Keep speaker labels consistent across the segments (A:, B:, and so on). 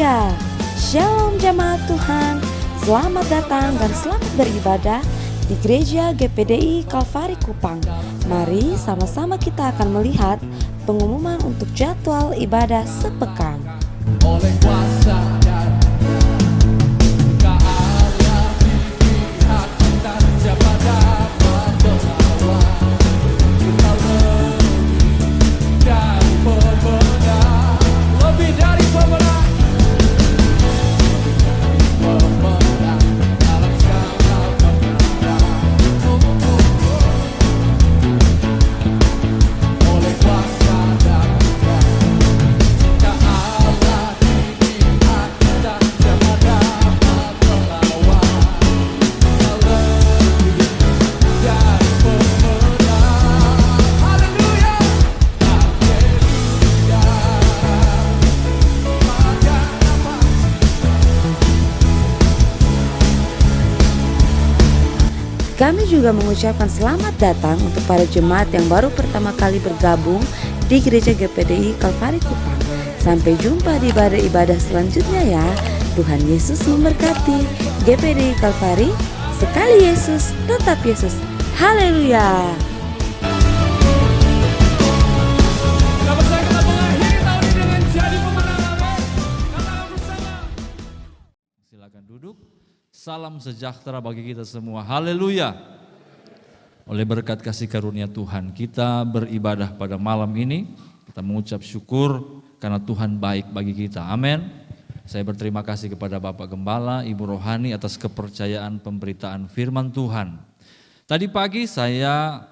A: Haleluya. Shalom jamaat Tuhan. Selamat datang dan selamat beribadah di Gereja GPDI Kalvari Kupang. Mari sama-sama kita akan melihat pengumuman untuk jadwal ibadah sepekan.
B: Oleh kuasa dan Allah di pihak kita, siapa dapat melawan? Kita lebih dari pemenang, dalam segala perkara. Oleh kuasa dan Allah di pihak kita, siapa dapat melawan? Kita lebih dari pemenang. Haleluya, haleluya.
A: Kami juga mengucapkan selamat datang untuk para jemaat yang baru pertama kali bergabung di Gereja GPDI Kalvari Kupang. Sampai jumpa di ibadah-ibadah selanjutnya ya. Tuhan Yesus memberkati. GPDI Kalvari, sekali Yesus, tetap Yesus. Haleluya.
B: Kita bersama kita mengakhiri tahun ini dengan jadi pemenang. Amin. Katakan bersama. Silakan duduk. Salam sejahtera bagi kita semua. Haleluya. Oleh berkat kasih karunia Tuhan, kita beribadah pada malam ini. Kita mengucap syukur karena Tuhan baik bagi kita. Amin. Saya berterima kasih kepada Bapak Gembala, Ibu Rohani atas kepercayaan pemberitaan firman Tuhan. Tadi pagi saya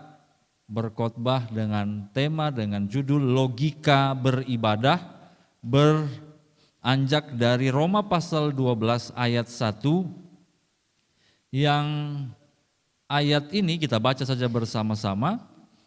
B: berkhotbah dengan tema dengan judul logika beribadah, beranjak dari Roma pasal 12 ayat 1. Yang ayat ini kita baca saja bersama-sama.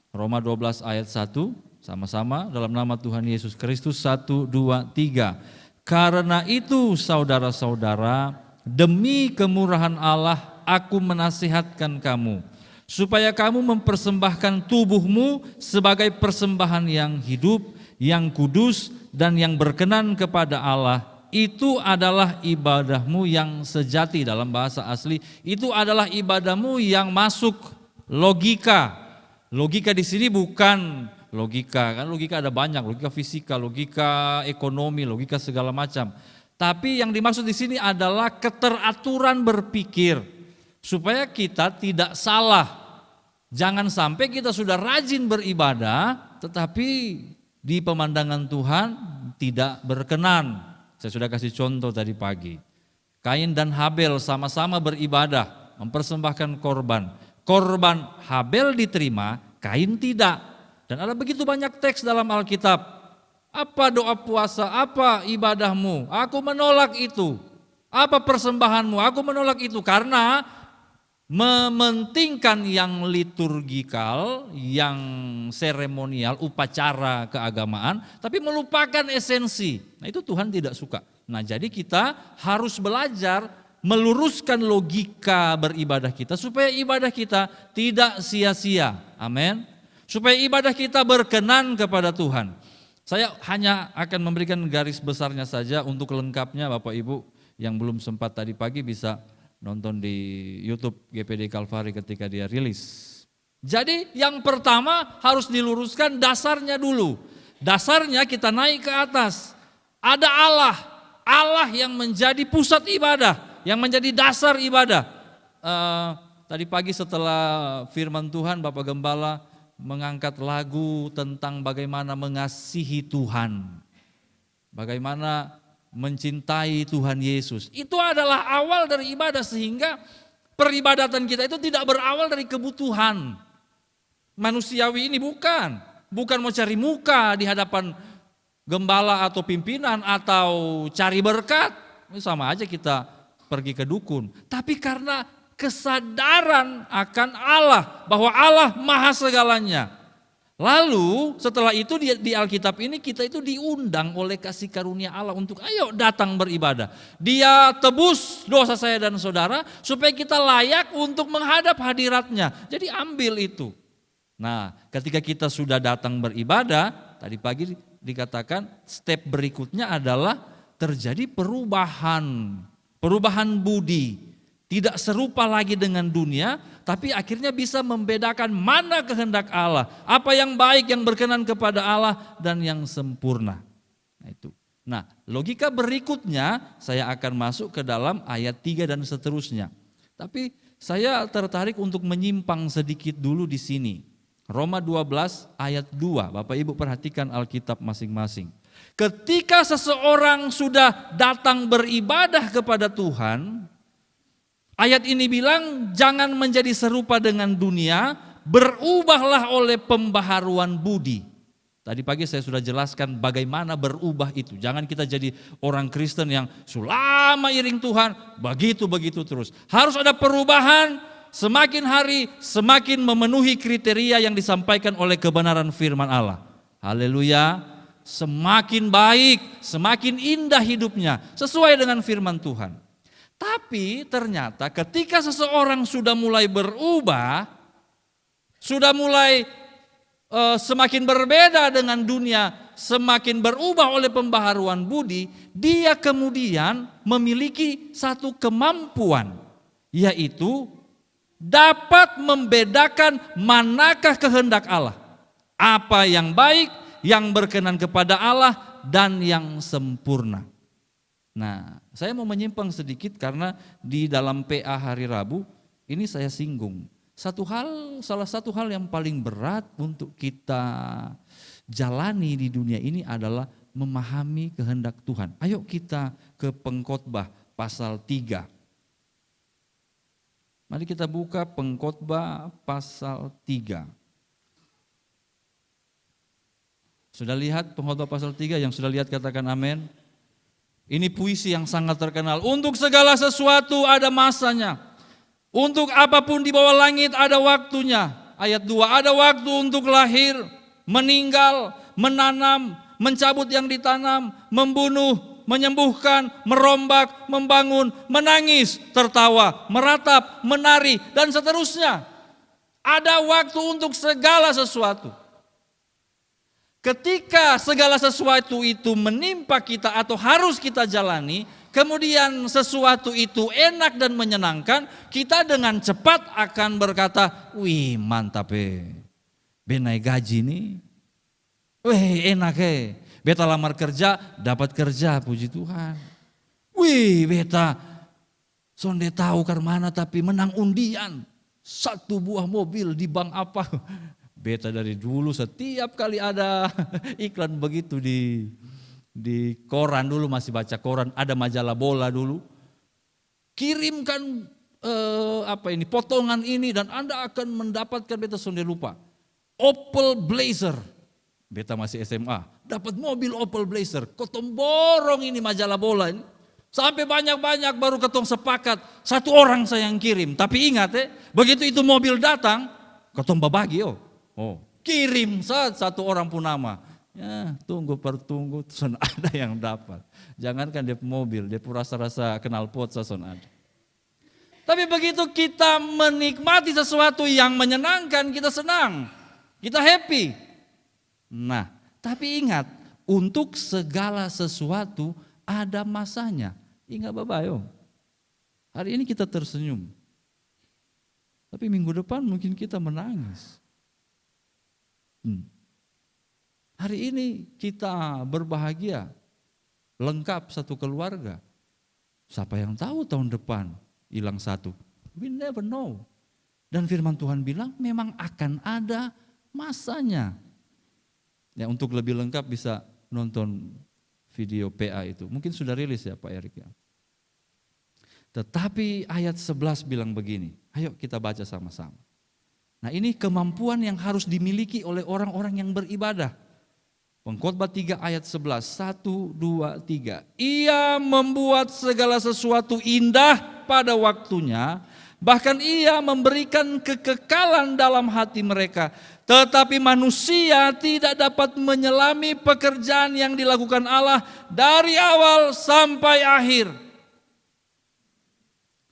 B: Roma 12 ayat 1, sama-sama dalam nama Tuhan Yesus Kristus. 1, 2, 3. Karena itu saudara-saudara, demi kemurahan Allah aku menasihatkan kamu, supaya kamu mempersembahkan tubuhmu sebagai persembahan yang hidup, yang kudus, dan yang berkenan kepada Allah. Itu adalah ibadahmu yang sejati. Dalam bahasa asli, itu adalah ibadahmu yang masuk logika. Logika di sini bukan logika, kan logika ada banyak, logika fisika, logika ekonomi, logika segala macam. Tapi yang dimaksud di sini adalah keteraturan berpikir supaya kita tidak salah. Jangan sampai kita sudah rajin beribadah tetapi di pemandangan Tuhan tidak berkenan. Saya sudah kasih contoh tadi pagi. Kain dan Habel sama-sama beribadah, mempersembahkan korban. Korban Habel diterima, Kain tidak. Dan ada begitu banyak teks dalam Alkitab. Apa doa puasa, apa ibadahmu? Aku menolak itu. Apa persembahanmu? Aku menolak itu. Karena mementingkan yang liturgikal, yang seremonial, upacara keagamaan, tapi melupakan esensi. Nah itu Tuhan tidak suka. Nah jadi kita harus belajar meluruskan logika beribadah kita supaya ibadah kita tidak sia-sia. Amin. Supaya ibadah kita berkenan kepada Tuhan. Saya hanya akan memberikan garis besarnya saja, untuk lengkapnya Bapak Ibu yang belum sempat tadi pagi bisa nonton di YouTube GPD Kalvari ketika dia rilis. Jadi yang pertama harus diluruskan dasarnya dulu. Dasarnya kita naik ke atas. Ada Allah. Allah yang menjadi pusat ibadah, yang menjadi dasar ibadah. Tadi pagi setelah firman Tuhan, Bapak Gembala mengangkat lagu tentang bagaimana mengasihi Tuhan. Bagaimana mencintai Tuhan Yesus. Itu adalah awal dari ibadah, sehingga peribadatan kita itu tidak berawal dari kebutuhan manusiawi ini, bukan mau cari muka di hadapan gembala atau pimpinan atau cari berkat. Sama aja kita pergi ke dukun. Tapi karena kesadaran akan Allah, bahwa Allah maha segalanya. Lalu setelah itu di Alkitab ini kita itu diundang oleh kasih karunia Allah untuk ayo datang beribadah. Dia tebus dosa saya dan saudara supaya kita layak untuk menghadap hadiratnya. Jadi ambil itu. Nah ketika kita sudah datang beribadah, tadi pagi dikatakan step berikutnya adalah terjadi perubahan budi. Tidak serupa lagi dengan dunia, tapi akhirnya bisa membedakan mana kehendak Allah, apa yang baik, yang berkenan kepada Allah, dan yang sempurna. Nah itu. Nah, logika berikutnya saya akan masuk ke dalam ayat 3 dan seterusnya. Tapi saya tertarik untuk menyimpang sedikit dulu di sini. Roma 12 ayat 2, Bapak Ibu perhatikan Alkitab masing-masing. Ketika seseorang sudah datang beribadah kepada Tuhan, ayat ini bilang jangan menjadi serupa dengan dunia, berubahlah oleh pembaharuan budi. Tadi pagi saya sudah jelaskan bagaimana berubah itu. Jangan kita jadi orang Kristen yang selama iring Tuhan begitu-begitu terus. Harus ada perubahan, semakin hari semakin memenuhi kriteria yang disampaikan oleh kebenaran firman Allah. Haleluya, semakin baik, semakin indah hidupnya sesuai dengan firman Tuhan. Tapi ternyata ketika seseorang sudah mulai berubah, sudah mulai semakin berbeda dengan dunia, semakin berubah oleh pembaharuan budi, dia kemudian memiliki satu kemampuan, yaitu dapat membedakan manakah kehendak Allah, apa yang baik, yang berkenan kepada Allah, dan yang sempurna. Nah, saya mau menyimpang sedikit karena di dalam PA hari Rabu ini saya singgung. Salah satu hal yang paling berat untuk kita jalani di dunia ini adalah memahami kehendak Tuhan. Ayo kita ke Pengkhotbah pasal 3. Mari kita buka Pengkhotbah pasal 3. Sudah lihat Pengkhotbah pasal 3? Yang sudah lihat katakan amin. Ini puisi yang sangat terkenal. Untuk segala sesuatu ada masanya. Untuk apapun di bawah langit ada waktunya. Ayat 2, ada waktu untuk lahir, meninggal, menanam, mencabut yang ditanam, membunuh, menyembuhkan, merombak, membangun, menangis, tertawa, meratap, menari, dan seterusnya. Ada waktu untuk segala sesuatu. Ketika segala sesuatu itu menimpa kita atau harus kita jalani, kemudian sesuatu itu enak dan menyenangkan, kita dengan cepat akan berkata, wih mantap benai gaji nih, wih enak beta lamar kerja, dapat kerja, puji Tuhan. Wih beta sonde tahu ke mana tapi menang undian, 1 buah mobil di bank apa. Beta dari dulu setiap kali ada iklan begitu di koran, dulu masih baca koran, ada majalah bola dulu. Kirimkan potongan ini dan Anda akan mendapatkan, beta sonde lupa, Opel Blazer. Beta masih SMA, dapat mobil Opel Blazer. Kotong borong ini majalah bola ini. Sampai banyak-banyak baru ketong sepakat, 1 orang saya yang kirim. Tapi ingat begitu itu mobil datang, ketong babagi kirim 1 orang pun nama. Ya, tunggu son ada yang dapat. Jangankan dia mobil, dia pun rasa-rasa kenal pot son ada. Tapi begitu kita menikmati sesuatu yang menyenangkan, kita senang, kita happy. Nah, tapi ingat, untuk segala sesuatu ada masanya. Ingat Bapak hari ini kita tersenyum. Tapi minggu depan mungkin kita menangis. Hari ini kita berbahagia, lengkap satu keluarga. Siapa yang tahu tahun depan hilang 1? We never know. Dan firman Tuhan bilang memang akan ada masanya. Ya, untuk lebih lengkap bisa nonton video PA itu. Mungkin sudah rilis ya Pak Erik ya. Tetapi ayat 11 bilang begini. Ayo kita baca sama-sama. Nah ini kemampuan yang harus dimiliki oleh orang-orang yang beribadah. Pengkhotbah 3 ayat 11, 1, 2, 3. Ia membuat segala sesuatu indah pada waktunya, bahkan ia memberikan kekekalan dalam hati mereka. Tetapi manusia tidak dapat menyelami pekerjaan yang dilakukan Allah dari awal sampai akhir.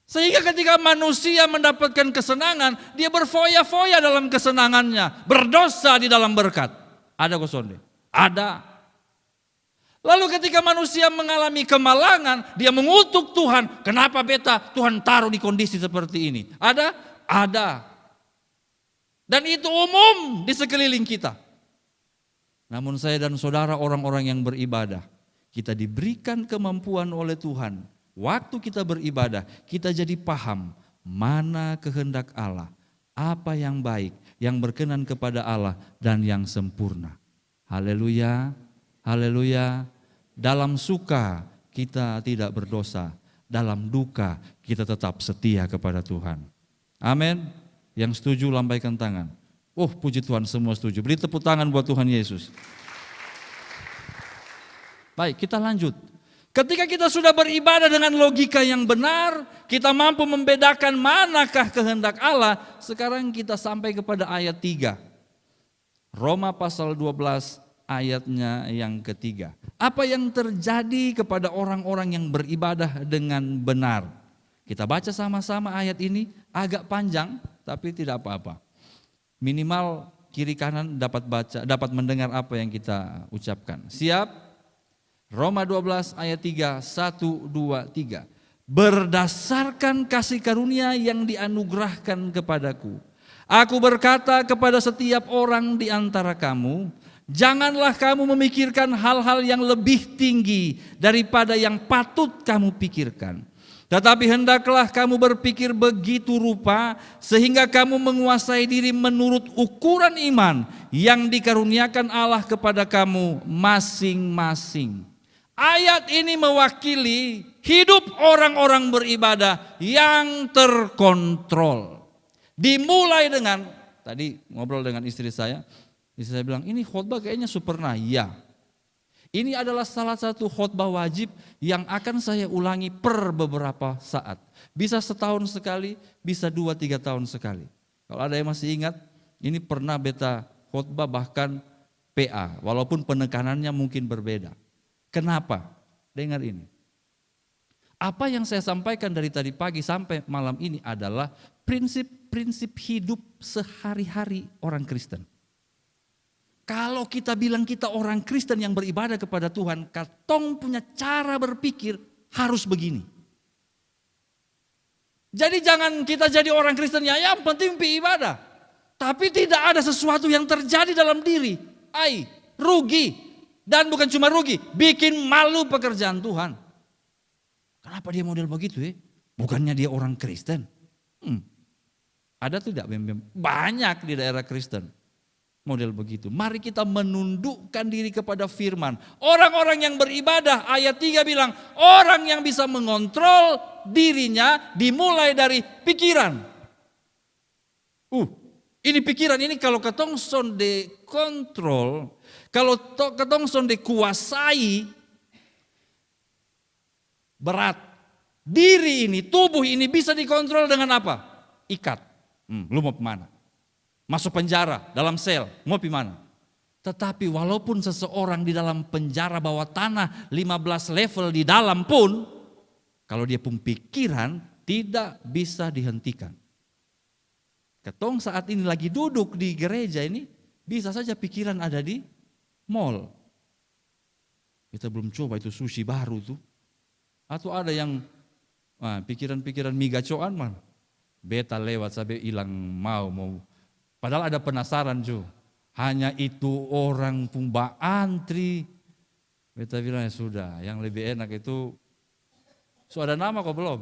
B: Sehingga ketika manusia mendapatkan kesenangan, dia berfoya-foya dalam kesenangannya, berdosa di dalam berkat. Ada kosonde? Ada. Lalu ketika manusia mengalami kemalangan, dia mengutuk Tuhan. Kenapa beta Tuhan taruh di kondisi seperti ini? Ada? Ada. Dan itu umum di sekeliling kita. Namun saya dan saudara orang-orang yang beribadah, kita diberikan kemampuan oleh Tuhan. Waktu kita beribadah, kita jadi paham mana kehendak Allah, apa yang baik, yang berkenan kepada Allah dan yang sempurna. Haleluya, haleluya. Dalam suka kita tidak berdosa, dalam duka kita tetap setia kepada Tuhan. Amin. Yang setuju lambaikan tangan. Oh, puji Tuhan, semua setuju. Beri tepuk tangan buat Tuhan Yesus. Baik, kita lanjut. Ketika kita sudah beribadah dengan logika yang benar, kita mampu membedakan manakah kehendak Allah. Sekarang kita sampai kepada ayat 3. Roma pasal 12 ayatnya yang ketiga. Apa yang terjadi kepada orang-orang yang beribadah dengan benar? Kita baca sama-sama ayat ini, agak panjang tapi tidak apa-apa. Minimal kiri kanan dapat baca, dapat mendengar apa yang kita ucapkan. Siap? Roma 12 ayat 3, 1, 2, 3. Berdasarkan kasih karunia yang dianugerahkan kepadaku, aku berkata kepada setiap orang di antara kamu, janganlah kamu memikirkan hal-hal yang lebih tinggi daripada yang patut kamu pikirkan. Tetapi hendaklah kamu berpikir begitu rupa sehingga kamu menguasai diri menurut ukuran iman yang dikaruniakan Allah kepada kamu masing-masing. Ayat ini mewakili hidup orang-orang beribadah yang terkontrol. Dimulai dengan, tadi ngobrol dengan istri saya bilang, ini khotbah kayaknya super ya. Ini adalah salah satu khotbah wajib yang akan saya ulangi per beberapa saat. Bisa setahun sekali, bisa 2-3 tahun sekali. Kalau ada yang masih ingat, ini pernah beta khotbah bahkan PA, walaupun penekanannya mungkin berbeda. Kenapa? Dengar ini. Apa yang saya sampaikan dari tadi pagi sampai malam ini adalah prinsip-prinsip hidup sehari-hari orang Kristen. Kalau kita bilang kita orang Kristen yang beribadah kepada Tuhan, katong punya cara berpikir harus begini. Jadi jangan kita jadi orang Kristen yang penting ibadah. Tapi tidak ada sesuatu yang terjadi dalam diri. Rugi. Dan bukan cuma rugi, bikin malu pekerjaan Tuhan. Kenapa dia model begitu ya? Bukannya dia orang Kristen. Ada tidak? Banyak di daerah Kristen. Model begitu. Mari kita menundukkan diri kepada firman. Orang-orang yang beribadah, ayat 3 bilang, orang yang bisa mengontrol dirinya dimulai dari pikiran. Ini pikiran ini kalau ketong sonde kontrol, kalau ketong sonde kuasai, berat. Diri ini, tubuh ini bisa dikontrol dengan apa? Ikat. Lu mau kemana? Masuk penjara, dalam sel, mau pi mana? Tetapi walaupun seseorang di dalam penjara bawah tanah 15 level di dalam pun, kalau dia pun pikiran tidak bisa dihentikan. Ketong saat ini lagi duduk di gereja ini, bisa saja pikiran ada di mall. Kita belum coba itu sushi baru tuh. Atau ada yang pikiran-pikiran migacoan man. Beta lewat sampai hilang mau. Padahal ada penasaran cu. Hanya itu orang pumba antri. Beta bilang ya sudah, yang lebih enak itu. So ada nama kok belum?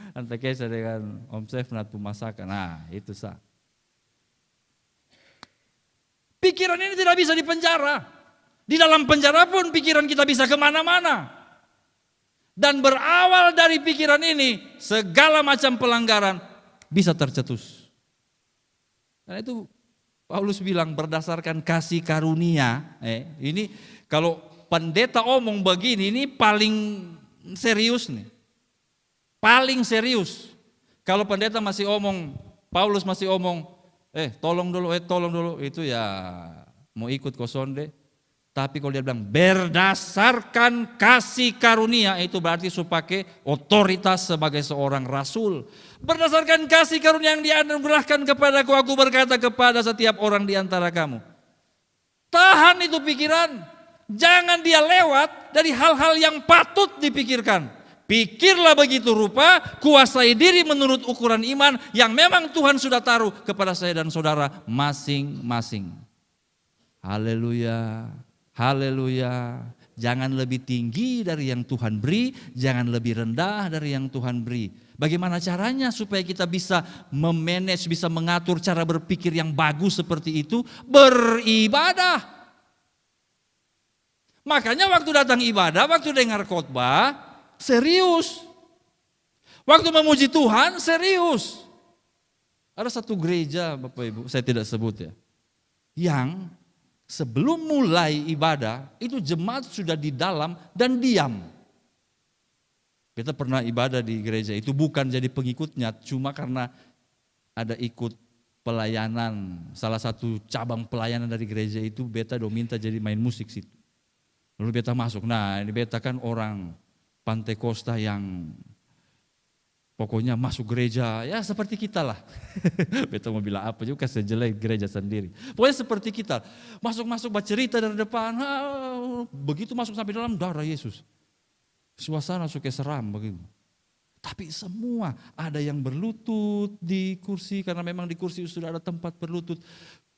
B: Antekesa dengan Om Chef natu masakan. Nah itu sah. Pikiran ini tidak bisa dipenjara. Di dalam penjara pun pikiran kita bisa kemana-mana. Dan berawal dari pikiran ini segala macam pelanggaran bisa tercetus. Karena itu Paulus bilang berdasarkan kasih karunia. Ini kalau pendeta omong begini ini paling serius nih. Paling serius. Kalau pendeta masih omong, Paulus masih omong, tolong dulu, itu ya mau ikut kosonde. Tapi kalau dia bilang berdasarkan kasih karunia, itu berarti supaya otoritas sebagai seorang rasul. Berdasarkan kasih karunia yang dianugerahkan kepadaku, aku berkata kepada setiap orang di antara kamu. Tahan itu pikiran. Jangan dia lewat dari hal-hal yang patut dipikirkan. Pikirlah begitu rupa, kuasai diri menurut ukuran iman yang memang Tuhan sudah taruh kepada saya dan saudara masing-masing. Haleluya, haleluya. Jangan lebih tinggi dari yang Tuhan beri, jangan lebih rendah dari yang Tuhan beri. Bagaimana caranya supaya kita bisa memanage, bisa mengatur cara berpikir yang bagus seperti itu? Beribadah. Makanya waktu datang ibadah, waktu dengar khotbah, serius. Waktu memuji Tuhan, serius. Ada satu gereja, Bapak Ibu, saya tidak sebut ya, yang sebelum mulai ibadah, itu jemaat sudah di dalam dan diam. Kita pernah ibadah di gereja, itu bukan jadi pengikutnya, cuma karena ada ikut pelayanan. Salah satu cabang pelayanan dari gereja itu, beta minta jadi main musik situ. Lalu beta masuk, nah ini beta kan orang Pantai Costa yang pokoknya masuk gereja, ya seperti kita lah. Beta mau bilang apa juga sejelek gereja sendiri. Pokoknya seperti kita, masuk-masuk bercerita dari depan, begitu masuk sampai dalam darah Yesus. Suasana suka seram begitu. Tapi semua ada yang berlutut di kursi, karena memang di kursi sudah ada tempat berlutut.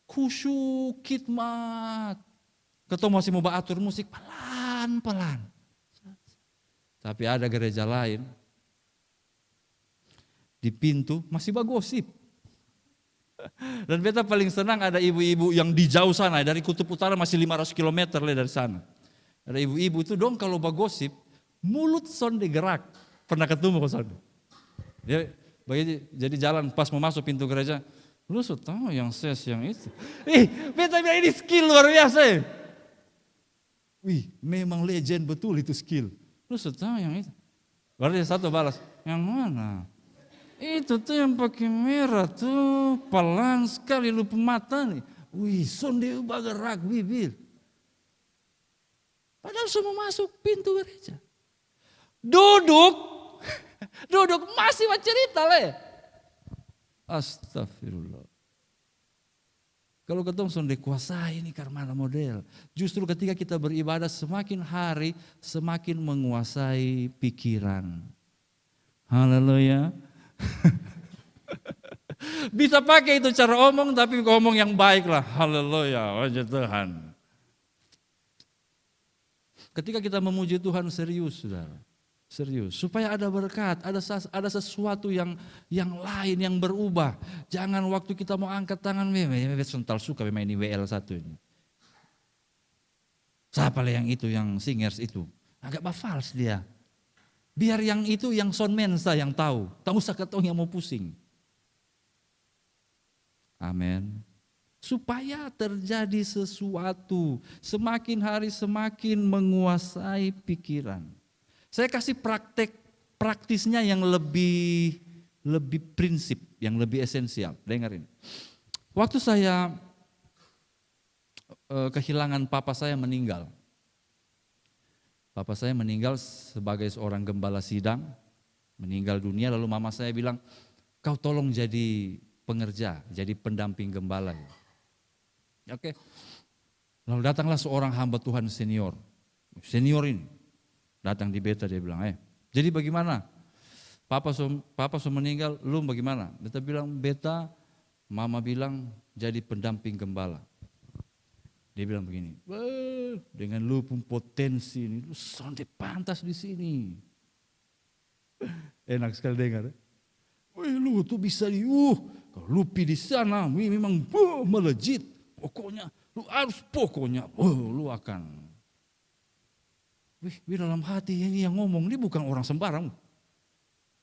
B: Khusyuk, khidmat. Ketemu masih mau atur musik pelan-pelan. Tapi ada gereja lain, di pintu masih bagosip. Dan beta paling senang ada ibu-ibu yang di jauh sana, dari kutub utara masih 500 km dari sana. Ada ibu-ibu itu dong kalau bagosip, mulut sonde gerak. Pernah ketemu ke sonde. Dia jadi jalan pas mau masuk pintu gereja, lu tahu yang ses yang itu. Beta bilang ini skill luar biasa ya. Wih, memang legend betul itu skill. Lu tahu yang itu. Baru dia satu balas, yang mana? Itu tuh yang pakai merah tuh, pelan sekali lu pemata nih. Wih, sonde bergerak bibir. Padahal semua masuk pintu gereja. Duduk masih bercerita le. Astagfirullah. Kalau ketemu sonde kuasai ini karena model. Justru ketika kita beribadah semakin hari semakin menguasai pikiran. Haleluya. Bisa pakai itu cara omong tapi ngomong yang baik lah. Haleluya, wajah Tuhan. Ketika kita memuji Tuhan serius, saudara. Serius, supaya ada berkat, ada sesuatu yang lain yang berubah. Jangan waktu kita mau angkat tangan, sental suka memang ini WL1 ini. Siapa yang itu, yang singers itu? Agak bafals dia. Biar yang itu, yang soundmensa yang tahu. Tak usah ketong yang mau pusing. Amin. Supaya terjadi sesuatu, semakin hari semakin menguasai pikiran. Saya kasih praktisnya yang lebih prinsip, yang lebih esensial. Dengarin. Waktu saya kehilangan papa saya meninggal. Papa saya meninggal sebagai seorang gembala sidang, meninggal dunia, lalu mama saya bilang, kau tolong jadi pengerja, jadi pendamping gembala. Oke. Lalu datanglah seorang hamba Tuhan senior ini. Datang di beta, dia bilang, jadi bagaimana? Papa so meninggal, lu bagaimana? Beta bilang, beta, mama bilang jadi pendamping gembala. Dia bilang begini, dengan lu pun potensi ini, lu sampai pantas di sini. Enak sekali dengar. Lu tuh bisa kalau lu di sana, memang melejit. Pokoknya, lu harus lu akan. Wih, dalam hati ini yang ngomong, ini bukan orang sembarang.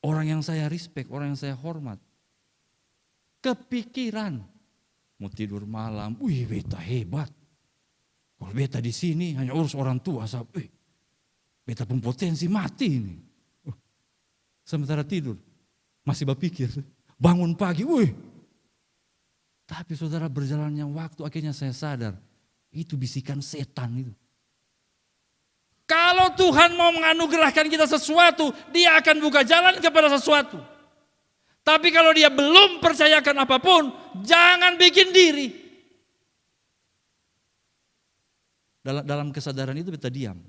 B: Orang yang saya respect, orang yang saya hormat. Kepikiran, mau tidur malam, beta hebat. Kalau beta di sini hanya urus orang tua, beta pun potensi mati ini. Sementara tidur, masih berpikir, bangun pagi, Tapi saudara, berjalannya waktu akhirnya saya sadar, itu bisikan setan itu. Kalau Tuhan mau menganugerahkan kita sesuatu, dia akan buka jalan kepada sesuatu. Tapi kalau dia belum percayakan apapun, jangan bikin diri. dalam kesadaran itu beta diam.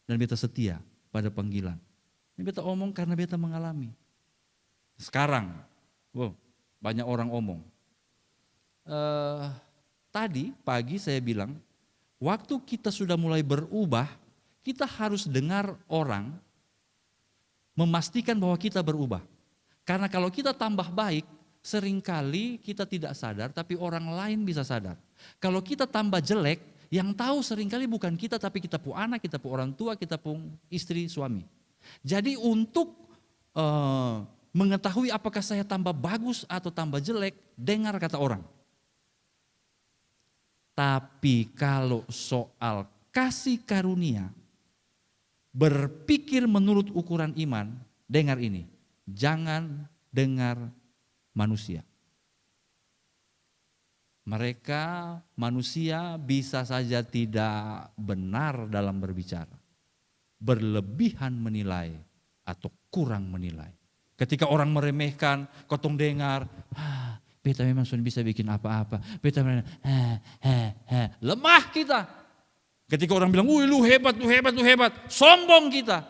B: Dan beta setia pada panggilan. Ini beta omong karena beta mengalami. Sekarang, banyak orang omong. Tadi pagi saya bilang, waktu kita sudah mulai berubah, kita harus dengar orang memastikan bahwa kita berubah. Karena kalau kita tambah baik, seringkali kita tidak sadar, tapi orang lain bisa sadar. Kalau kita tambah jelek, yang tahu seringkali bukan kita, tapi kita pu anak, kita pu orang tua, kita pu istri, suami. Jadi untuk mengetahui apakah saya tambah bagus atau tambah jelek, dengar kata orang. Tapi kalau soal kasih karunia, berpikir menurut ukuran iman, dengar ini, jangan dengar manusia. Mereka manusia bisa saja tidak benar dalam berbicara, berlebihan menilai atau kurang menilai. Ketika orang meremehkan, kotong dengar, beta memang sudah bisa bikin apa-apa. Beta memang, lemah kita. Ketika orang bilang, lu hebat, lu hebat, lu hebat. Sombong kita.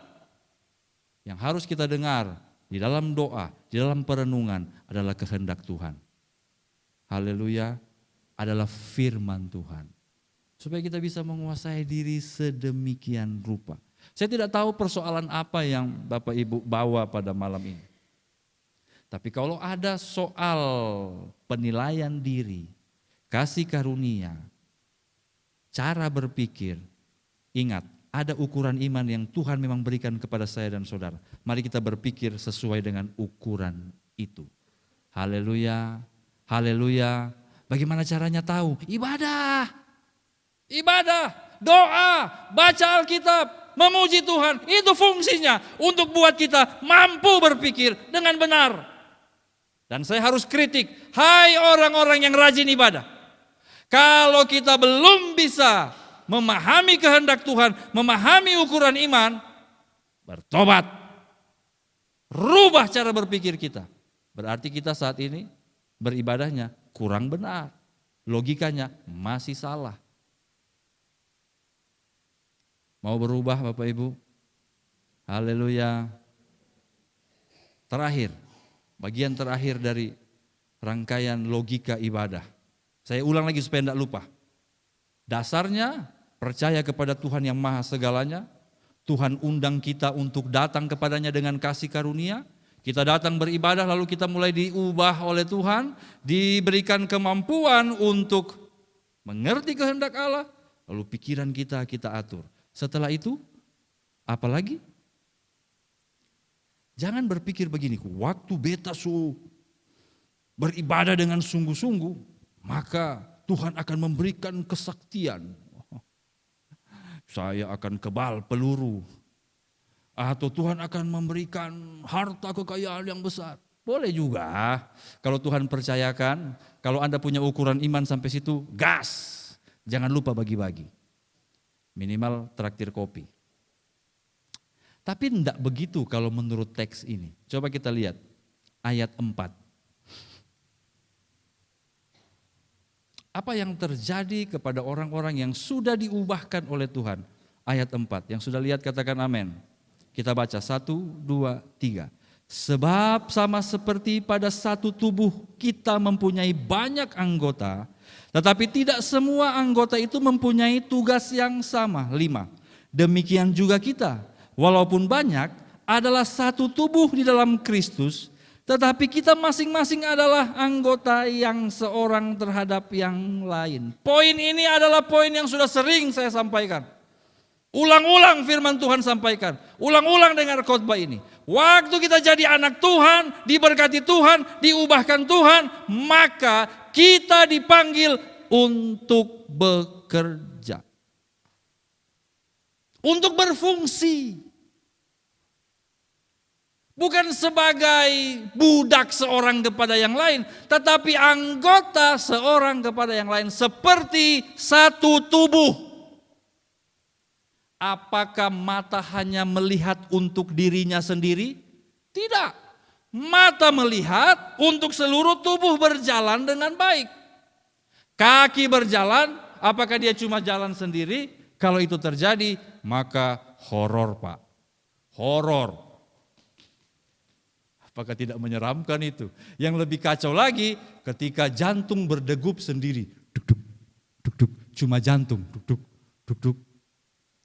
B: Yang harus kita dengar di dalam doa, di dalam perenungan adalah kehendak Tuhan. Haleluya, adalah firman Tuhan. Supaya kita bisa menguasai diri sedemikian rupa. Saya tidak tahu persoalan apa yang Bapak Ibu bawa pada malam ini. Tapi kalau ada soal penilaian diri, kasih karunia, cara berpikir, ingat ada ukuran iman yang Tuhan memang berikan kepada saya dan saudara. Mari kita berpikir sesuai dengan ukuran itu. Haleluya, haleluya. Bagaimana caranya tahu? Ibadah, doa, baca Alkitab, memuji Tuhan. Itu fungsinya untuk buat kita mampu berpikir dengan benar. Dan saya harus kritik, hai orang-orang yang rajin ibadah. Kalau kita belum bisa memahami kehendak Tuhan, memahami ukuran iman, bertobat. Rubah cara berpikir kita. Berarti kita saat ini beribadahnya kurang benar. Logikanya masih salah. Mau berubah Bapak Ibu? Haleluya. Terakhir. Bagian terakhir dari rangkaian logika ibadah. Saya ulang lagi supaya tidak lupa. Dasarnya percaya kepada Tuhan yang maha segalanya. Tuhan undang kita untuk datang kepadanya dengan kasih karunia. Kita datang beribadah lalu kita mulai diubah oleh Tuhan. Diberikan kemampuan untuk mengerti kehendak Allah. Lalu pikiran kita atur. Setelah itu apa lagi? Jangan berpikir begini, waktu beta beribadah dengan sungguh-sungguh, maka Tuhan akan memberikan kesaktian. Saya akan kebal peluru. Atau Tuhan akan memberikan harta kekayaan yang besar. Boleh juga, kalau Tuhan percayakan, kalau Anda punya ukuran iman sampai situ, gas. Jangan lupa bagi-bagi. Minimal traktir kopi. Tapi tidak begitu kalau menurut teks ini. Coba kita lihat ayat 4. Apa yang terjadi kepada orang-orang yang sudah diubahkan oleh Tuhan? Ayat 4. Yang sudah lihat katakan amin. Kita baca 1, 2, 3. Sebab sama seperti pada satu tubuh kita mempunyai banyak anggota, tetapi tidak semua anggota itu mempunyai tugas yang sama. 5. Demikian juga kita. Walaupun banyak adalah satu tubuh di dalam Kristus, tetapi kita masing-masing adalah anggota yang seorang terhadap yang lain. Poin ini adalah poin yang sudah sering saya sampaikan. Ulang-ulang firman Tuhan sampaikan. Ulang-ulang dengar khotbah ini. Waktu kita jadi anak Tuhan, diberkati Tuhan, diubahkan Tuhan, maka kita dipanggil untuk bekerja. Untuk berfungsi. Bukan sebagai budak seorang kepada yang lain, tetapi anggota seorang kepada yang lain seperti satu tubuh. Apakah mata hanya melihat untuk dirinya sendiri? Tidak. Mata melihat untuk seluruh tubuh berjalan dengan baik. Kaki berjalan Apakah dia cuma jalan sendiri? Kalau itu terjadi, maka horor, Pak. Horor. Apakah tidak menyeramkan itu? Yang lebih kacau lagi ketika jantung berdegup sendiri. Duk, duk, duk, duk. Cuma jantung. Duk, duk, duk, duk.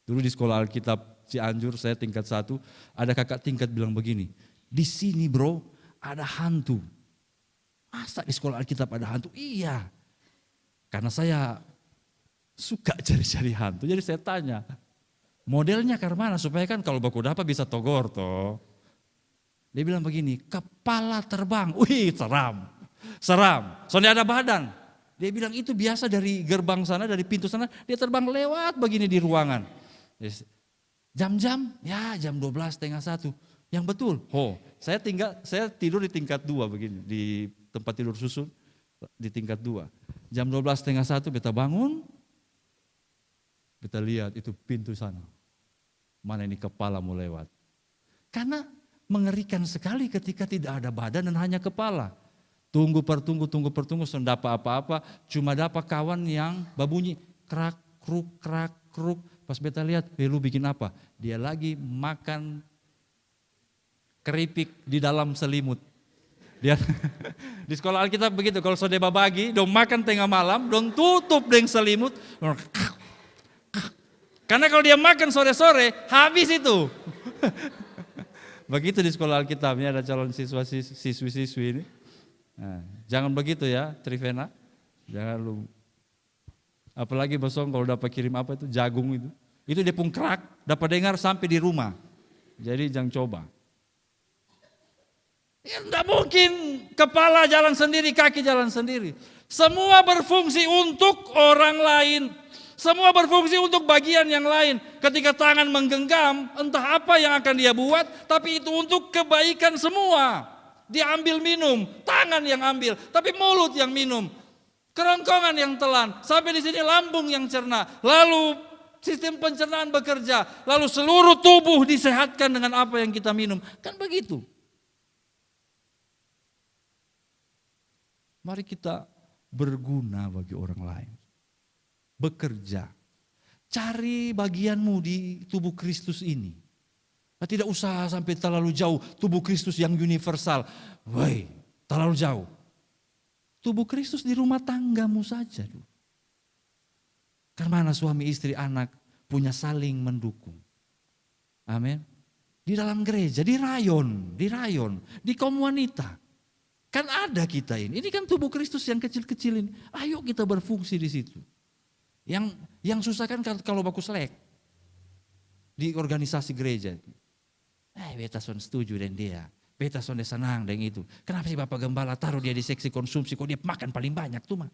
B: Dulu di sekolah Alkitab Cianjur, saya tingkat 1, ada kakak tingkat bilang begini, di sini bro ada hantu. Masa di sekolah Alkitab ada hantu? Iya. Karena saya suka cari-cari hantu, jadi saya tanya, modelnya ke mana supaya kan kalau baku dapat bisa togor toh. Dia bilang begini, kepala terbang. Wih, seram. Seram. Soalnya ada badan. Dia bilang itu biasa dari gerbang sana, dari pintu sana, dia terbang lewat begini di ruangan. Jam-jam, ya jam 12, setengah 1. Yang betul, saya tidur di tingkat 2 begini, di tempat tidur susun di tingkat 2. Jam 12, setengah 1 beta bangun, beta lihat itu pintu sana. Mana ini kepala mau lewat. Karena mengerikan sekali ketika tidak ada badan dan hanya kepala. Tunggu pertunggu, sudah dapat apa-apa, cuma dapat kawan yang babunyi krak, kruk. Pas beta lihat, lu bikin apa? Dia lagi makan keripik di dalam selimut. Dia di sekolah Alkitab begitu, kalau sudah babagi, dong makan tengah malam, dong tutup dengan selimut. Karena kalau dia makan sore-sore, habis itu. Begitu di sekolah Alkitab, ini ada calon siswi-siswi ini. Nah, jangan begitu ya, Trivena. Jangan lu. Apalagi bosong kalau dapat kirim apa itu, jagung itu. Itu dia pun kerak, dapat dengar sampai di rumah. Jadi jangan coba. Ya enggak mungkin kepala jalan sendiri, kaki jalan sendiri. Semua berfungsi untuk orang lain. Semua berfungsi untuk bagian yang lain. Ketika tangan menggenggam, entah apa yang akan dia buat, tapi itu untuk kebaikan semua. Dia ambil minum, tangan yang ambil, tapi mulut yang minum. Kerongkongan yang telan, sampai di sini lambung yang cerna. Lalu sistem pencernaan bekerja, lalu seluruh tubuh disehatkan dengan apa yang kita minum. Kan begitu. Mari kita berguna bagi orang lain. Bekerja. Cari bagianmu di tubuh Kristus ini. Tidak usah sampai terlalu jauh. Tubuh Kristus yang universal. Woi, terlalu jauh. Tubuh Kristus di rumah tanggamu saja. Karena mana suami istri anak punya saling mendukung. Amin. Di dalam gereja, di rayon, di kaum wanita. Kan ada kita ini. Ini kan tubuh Kristus yang kecil-kecil ini. Ayo kita berfungsi di situ. Yang susah kan kalau baku selek di organisasi gereja. Beta son setuju dengan dia, beta son senang dengan itu. Kenapa sih Bapak Gembala taruh dia di seksi konsumsi, kok dia makan paling banyak tuh mah.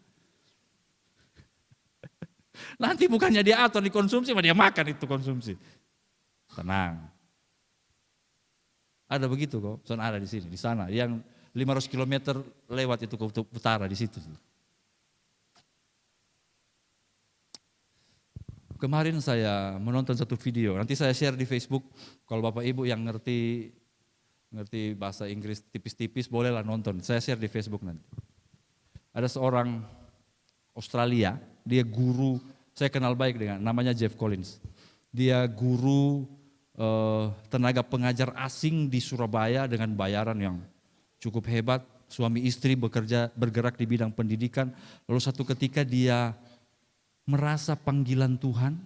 B: Nanti bukannya dia atur di konsumsi, mah dia makan itu konsumsi. Tenang. Ada begitu kok, son ada di sini, di sana. Yang 500 km lewat itu ke utara di situ. Kemarin saya menonton satu video, nanti saya share di Facebook. Kalau Bapak Ibu yang ngerti bahasa Inggris tipis-tipis bolehlah nonton. Saya share di Facebook nanti. Ada seorang Australia, dia guru, saya kenal baik dengan, namanya Jeff Collins. Dia guru tenaga pengajar asing di Surabaya dengan bayaran yang cukup hebat. Suami istri bergerak di bidang pendidikan. Lalu satu ketika dia merasa panggilan Tuhan,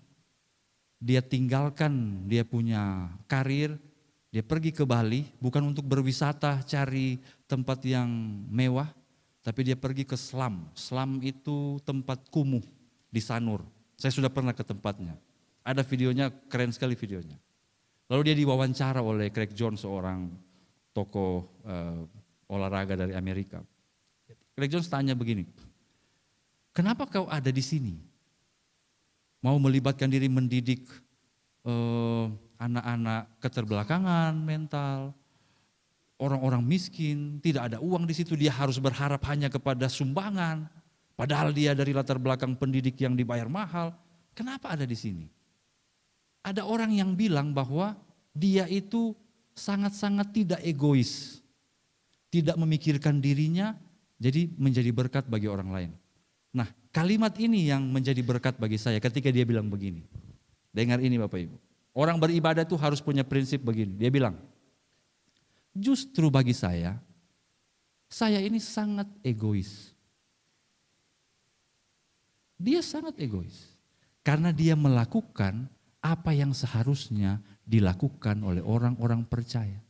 B: dia tinggalkan dia punya karir, dia pergi ke Bali bukan untuk berwisata cari tempat yang mewah, tapi dia pergi ke Slam. Slam itu tempat kumuh di Sanur. Saya sudah pernah ke tempatnya. Ada videonya, keren sekali videonya. Lalu dia diwawancara oleh Craig Jones, seorang tokoh olahraga dari Amerika. Craig Jones tanya begini, kenapa kau ada di sini? Mau melibatkan diri mendidik anak-anak keterbelakangan mental, orang-orang miskin, tidak ada uang di situ, dia harus berharap hanya kepada sumbangan. Padahal dia dari latar belakang pendidik yang dibayar mahal. Kenapa ada di sini? Ada orang yang bilang bahwa dia itu sangat-sangat tidak egois, tidak memikirkan dirinya, jadi menjadi berkat bagi orang lain. Nah, kalimat ini yang menjadi berkat bagi saya ketika dia bilang begini. Dengar ini Bapak Ibu. Orang beribadah itu harus punya prinsip begini. Dia bilang, justru bagi saya ini sangat egois. Dia sangat egois. Karena dia melakukan apa yang seharusnya dilakukan oleh orang-orang percaya.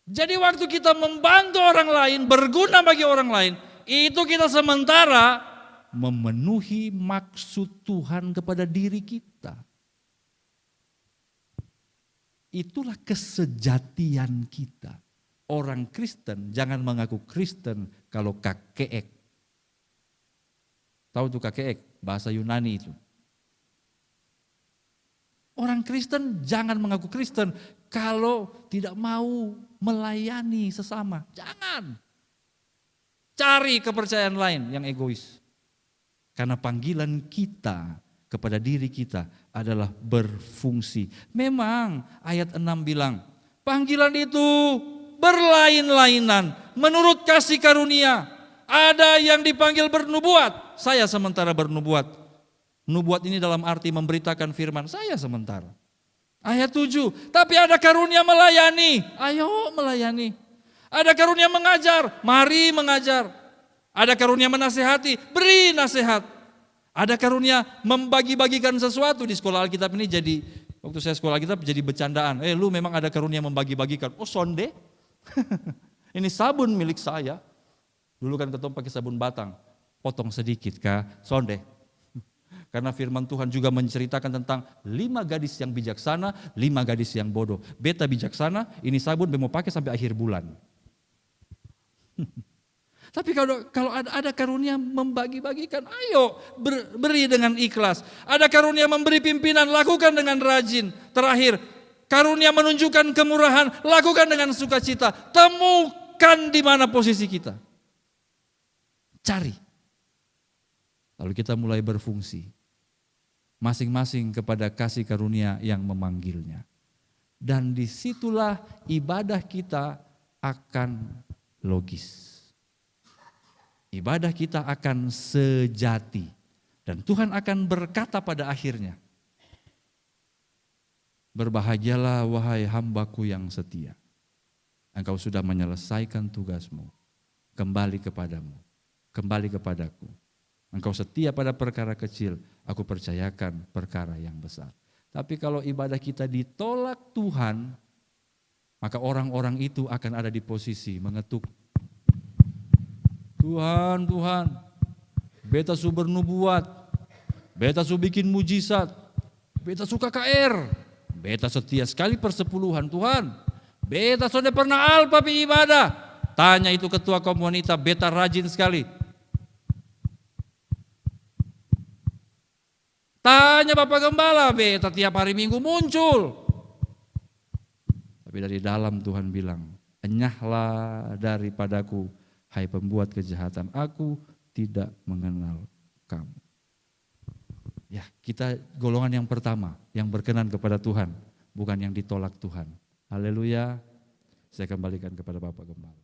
B: Jadi waktu kita membantu orang lain, berguna bagi orang lain, itu kita sementara memenuhi maksud Tuhan kepada diri kita. Itulah kesejatian kita. Orang Kristen jangan mengaku Kristen kalau kakeek. Tahu tuh kakeek? Bahasa Yunani itu. Orang Kristen jangan mengaku Kristen kalau tidak mau melayani sesama. Jangan. Cari kepercayaan lain yang egois. Karena panggilan kita kepada diri kita adalah berfungsi. Memang ayat 6 bilang, panggilan itu berlain-lainan menurut kasih karunia. Ada yang dipanggil bernubuat, saya sementara bernubuat. Nubuat ini dalam arti memberitakan firman, saya sementara. Ayat 7, tapi ada karunia melayani, ayo melayani. Ada karunia mengajar, mari mengajar. Ada karunia menasehati, beri nasihat. Ada karunia membagi-bagikan sesuatu. Di sekolah Alkitab ini jadi, waktu saya sekolah Alkitab jadi bercandaan. Lu memang ada karunia membagi-bagikan. Oh sonde, ini sabun milik saya. Dulu kan ketemu pakai sabun batang, potong sedikit kah, sonde. Karena firman Tuhan juga menceritakan tentang 5 gadis yang bijaksana, 5 gadis yang bodoh. Beta bijaksana, ini sabun mau pakai sampai akhir bulan. Tapi kalau ada karunia membagi-bagikan, ayo beri dengan ikhlas. Ada karunia memberi pimpinan, lakukan dengan rajin. Terakhir, karunia menunjukkan kemurahan, lakukan dengan sukacita. Temukan di mana posisi kita. Cari. Lalu kita mulai berfungsi. Masing-masing kepada kasih karunia yang memanggilnya. Dan disitulah ibadah kita akan logis. Ibadah kita akan sejati. Dan Tuhan akan berkata pada akhirnya, berbahagialah wahai hambaku yang setia. Engkau sudah menyelesaikan tugasmu. Kembali kepadamu. Kembali kepadaku. Engkau setia pada perkara kecil, aku percayakan perkara yang besar. Tapi kalau ibadah kita ditolak Tuhan, maka orang-orang itu akan ada di posisi mengetuk. Tuhan, Tuhan, beta su bernubuat, beta su bikin mujizat, beta suka KR, beta setia sekali persepuluhan Tuhan, beta sudah pernah alpapi ibadah. Tanya itu ketua komunitas, beta rajin sekali. Tanya Bapak Gembala, beta tiap hari Minggu muncul. Tapi dari dalam Tuhan bilang, enyahlah daripadaku, hai pembuat kejahatan, aku tidak mengenal kamu. Ya, kita golongan yang pertama, yang berkenan kepada Tuhan, bukan yang ditolak Tuhan. Haleluya. Saya kembalikan kepada Bapak Gembala.